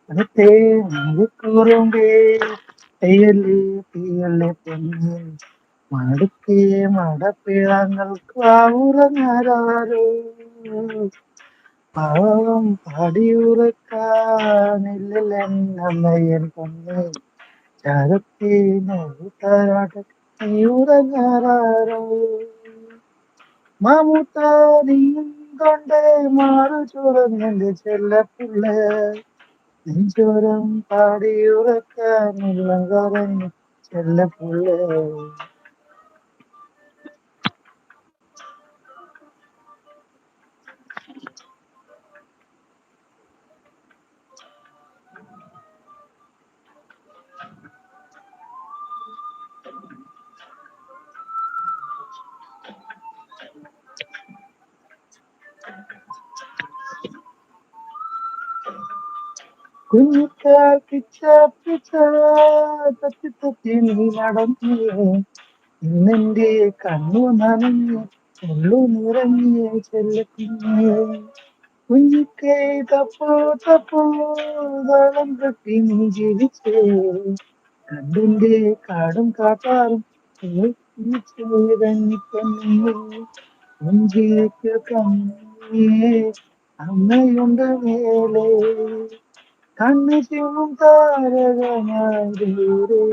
അടുത്തേ മണിക്കൂറുമ്പേ തീയല്ലേ തീയല്ലേ പൊന്നേ മടുക്കേ മടപ്പിഴങ്ങൾക്ക് ഉറങ്ങാരോ പാവം പാടിയുറക്കാനില്ലമ്മയൻ പൊന്നേ ചരത്തേ നോട്ടാരാട്ട നീ ഉറങ്ങാരോ മമുത്താനിയും കൊണ്ട് മാറു ചുറന്നെന്റെ ചെല്ലപ്പിള്ള നെഞ്ചോരം പാടിയുറക്കാനുള്ള കരഞ്ഞു ചെല്ലപ്പിള്ള കുഞ്ഞിക്കാൽ പിച്ച പിച്ച തത്തി തത്തി നീ നടന്നിയേ ഇന്നെന്റെ കണ്ണു നനഞ്ഞ് ഉള്ളു നിറഞ്ഞ് ചെല്ലക്കുഞ്ഞേ കുഞ്ഞിക്കൈ തപ്പു തപ്പു താളം കെട്ടി നീ ജീവിച്ചേ കണ്ടിന്റെ കാടും കാട്ടാറും കണ്ണിക്കണ്ണിയേ കുഞ്ചിക്ക് കണ്ണിയേ അമ്മയുണ്ട് മേലെ കണ്ണു ചിമ്മും താരകമായി ദൂരെ